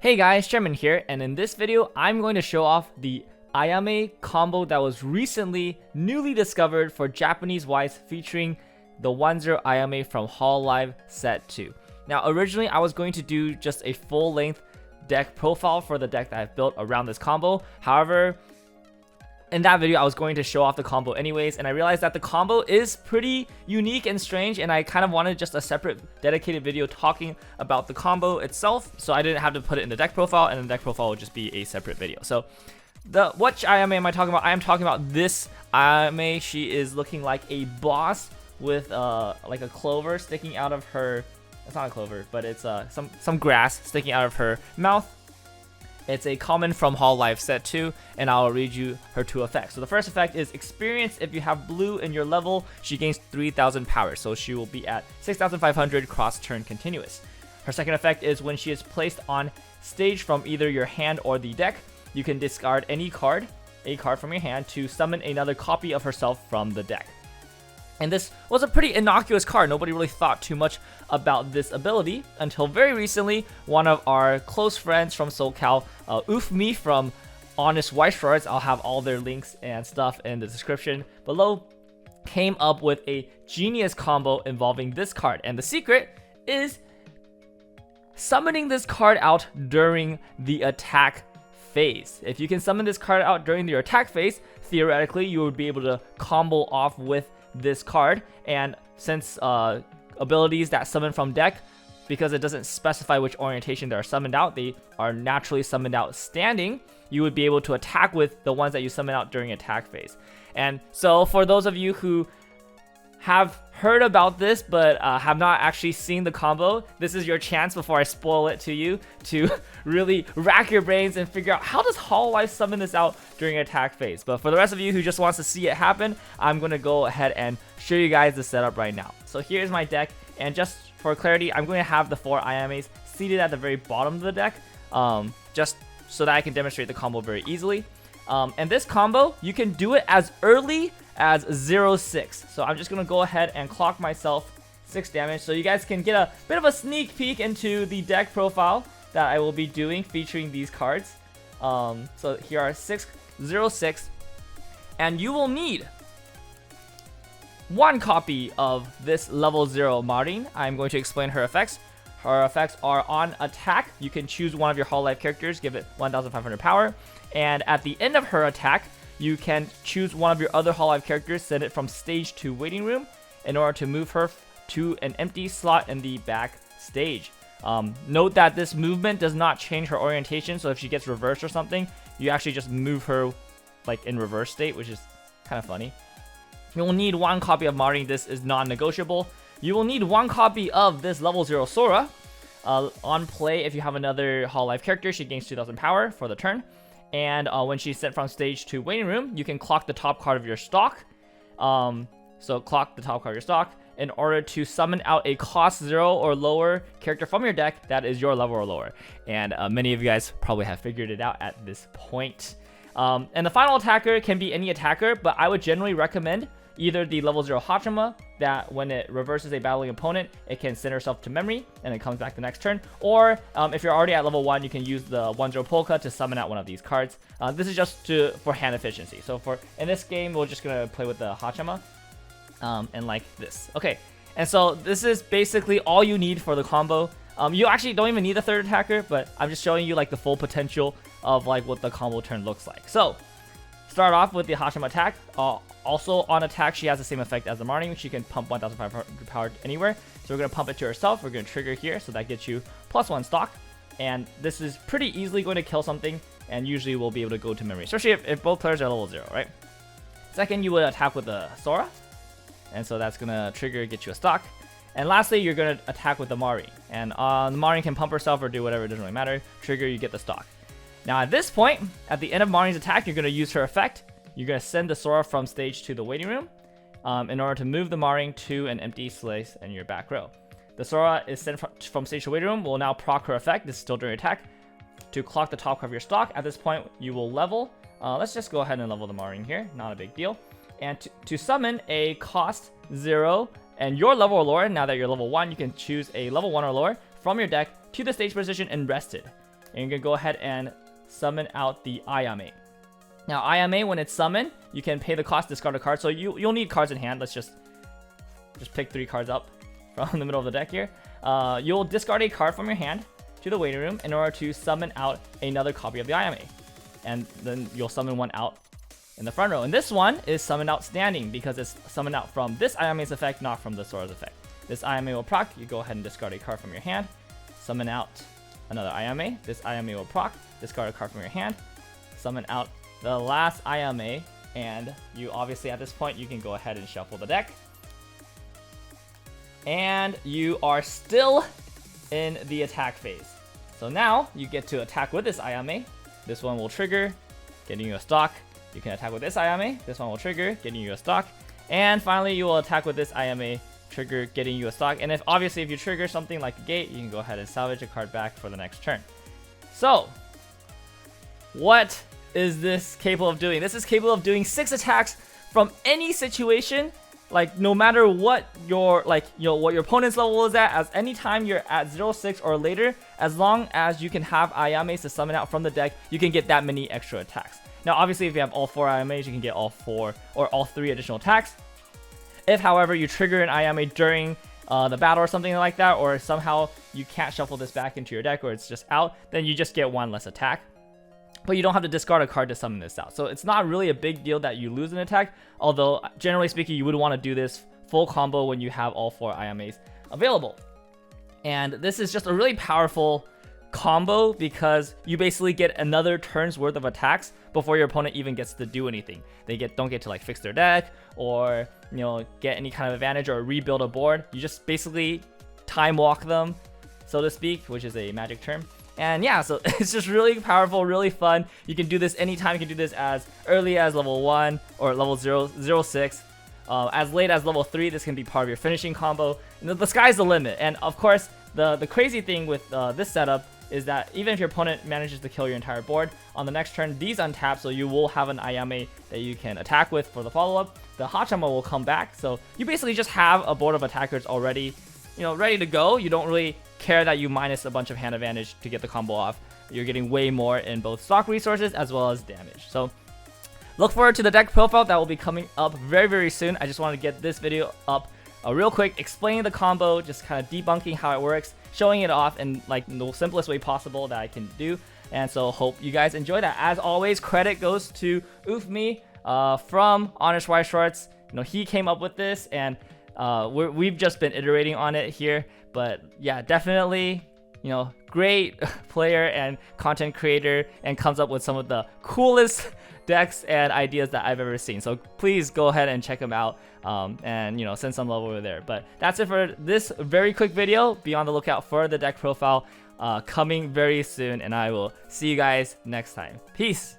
Hey guys, Sherman here, and in this video, I'm going to show off the Ayame combo that was recently newly discovered for Japanese Weiss featuring the 1-0 Ayame from Hololive Set 2. Now, originally, I was going to do just a full-length deck profile for the deck that I've built around this combo. However, in that video, I was going to show off the combo anyways, and I realized that the combo is pretty unique and strange, and I kind of wanted just a separate dedicated video talking about the combo itself, so I didn't have to put it in the deck profile, and the deck profile would just be a separate video. So, which Ayame am I talking about? I am talking about this Ayame. She is looking like a boss with like a clover sticking out of her. It's not a clover, but it's some grass sticking out of her mouth. It's a common from Hololive Set 2, and I'll read you her two effects. So the first effect is experience. If you have blue in your level, she gains 3,000 power, so she will be at 6,500 cross turn continuous. Her second effect is when she is placed on stage from either your hand or the deck, you can discard a card from your hand to summon another copy of herself from the deck. And this was a pretty innocuous card. Nobody really thought too much about this ability until very recently. One of our close friends from SoCal, Oofmi from Honest Weiss Schwarz, I'll have all their links and stuff in the description below, came up with a genius combo involving this card. And the secret is summoning this card out during the attack phase. If you can summon this card out during your attack phase, theoretically you would be able to combo off with this card. And since abilities that summon from deck, because it doesn't specify which orientation they are summoned out, they are naturally summoned out standing, you would be able to attack with the ones that you summon out during attack phase. And so for those of you who have heard about this but have not actually seen the combo, this is your chance before I spoil it to you to really rack your brains and figure out how does Hololive summon this out during attack phase. But for the rest of you who just wants to see it happen, I'm going to go ahead and show you guys the setup right now. So here's my deck, and just for clarity, I'm going to have the 4 Ayames seated at the very bottom of the deck, just so that I can demonstrate the combo very easily. And this combo, you can do it as early as 0-6. So I'm just going to go ahead and clock myself 6 damage so you guys can get a bit of a sneak peek into the deck profile that I will be doing featuring these cards. So here are 6-0-6, and you will need 1 copy of this level 0 Marin. I'm going to explain her effects. Her effects are on attack. You can choose one of your Hololive characters, give it 1,500 power, and at the end of her attack, you can choose one of your other Hololive characters, send it from stage to waiting room in order to move her to an empty slot in the back stage. Note that this movement does not change her orientation, so if she gets reversed or something, you actually just move her like in reverse state, which is kind of funny. You will need 1 copy of Marin. This is non-negotiable. You will need 1 copy of this level 0 Sora. On play, if you have another Hololive character, she gains 2,000 power for the turn. And when she's sent from stage to waiting room, you can clock the top card of your stock. So clock the top card of your stock in order to summon out a cost 0 or lower character from your deck that is your level or lower. And many of you guys probably have figured it out at this point. And the final attacker can be any attacker, but I would generally recommend either the level 0 Hachima, that when it reverses a battling opponent, it can send herself to memory and it comes back the next turn. Or if you're already at level 1, you can use the 1-0 Polka to summon out one of these cards. This is just for hand efficiency. So in this game, we're just going to play with the Hachima and like this. Okay, and so this is basically all you need for the combo. You actually don't even need the third attacker, but I'm just showing you like the full potential of like what the combo turn looks like. So start off with the Hachima attack. Also on attack, she has the same effect as the Marin. She can pump 1,500 power anywhere. So we're going to pump it to herself. We're going to trigger here, so that gets you +1 stock. And this is pretty easily going to kill something, and usually we'll be able to go to memory, especially if both players are level 0, right? Second, you would attack with the Sora, and so that's going to trigger, get you a stock. And lastly, you're going to attack with the Marin. And the Marin can pump herself or do whatever, it doesn't really matter. Trigger, you get the stock. Now at this point, at the end of Marin's attack, you're going to use her effect. You're going to send the Sora from stage to the waiting room in order to move the Marin to an empty space in your back row. The Sora is sent from stage to waiting room, will now proc her effect. This is still during attack. To clock the top card of your stock, at this point, you will level. Let's just go ahead and level the Marin here. Not a big deal. And to summon a cost 0 and your level or lower, now that you're level 1, you can choose a level 1 or lower from your deck to the stage position and rest it. and you're gonna go ahead and summon out the Ayame. Now Ayame, when it's summoned, you can pay the cost, discard a card. So you'll need cards in hand. Let's just pick 3 cards up from the middle of the deck here. You'll discard a card from your hand to the waiting room in order to summon out another copy of the Ayame, and then you'll summon one out in the front row. And this one is summoned out standing because it's summoned out from this Ayame's effect, not from the Sora's effect. This Ayame will proc. You go ahead and discard a card from your hand, summon out another Ayame. This Ayame will proc. Discard a card from your hand, summon out the last Ayame, and you obviously at this point you can go ahead and shuffle the deck. And you are still in the attack phase. So now you get to attack with this Ayame. This one will trigger, getting you a stock. You can attack with this Ayame. This one will trigger, getting you a stock. And finally, you will attack with this Ayame, trigger, getting you a stock. And if you trigger something like a gate, you can go ahead and salvage a card back for the next turn. So, what is this capable of doing? This is capable of doing 6 attacks from any situation. Like no matter what your what your opponent's level is at, as anytime you're at 0-6 or later, as long as you can have Ayames to summon out from the deck, you can get that many extra attacks. Now obviously if you have all 4 Ayames, you can get all 4 or all 3 additional attacks. If however you trigger an Ayame during the battle or something like that, or somehow you can't shuffle this back into your deck or it's just out, then you just get 1 less attack. But you don't have to discard a card to summon this out. So it's not really a big deal that you lose an attack, although generally speaking you would want to do this full combo when you have all 4 Ayames available. And this is just a really powerful combo because you basically get another turn's worth of attacks before your opponent even gets to do anything. They don't get to like fix their deck or get any kind of advantage or rebuild a board. You just basically time walk them, so to speak, which is a magic term. And yeah, so it's just really powerful, really fun. You can do this anytime. You can do this as early as level 1 or level 0-6. As late as level 3, this can be part of your finishing combo. And the sky's the limit. And of course, the crazy thing with this setup is that even if your opponent manages to kill your entire board, on the next turn, these untap, so you will have an Ayame that you can attack with for the follow-up. The Hachama will come back, so you basically just have a board of attackers already, ready to go. You don't really care that you minus a bunch of hand advantage to get the combo off. You're getting way more in both stock resources as well as damage. So look forward to the deck profile that will be coming up very, very soon. I just want to get this video up real quick, explaining the combo, just kind of debunking how it works, showing it off in like the simplest way possible that I can do. And so hope you guys enjoy that. As always, credit goes to Oofmi from Honest Weiss Schwarz. He came up with this, and we've just been iterating on it here. But yeah, definitely, great player and content creator, and comes up with some of the coolest decks and ideas that I've ever seen. So please go ahead and check him out, and send some love over there. But that's it for this very quick video. Be on the lookout for the deck profile coming very soon, and I will see you guys next time. Peace.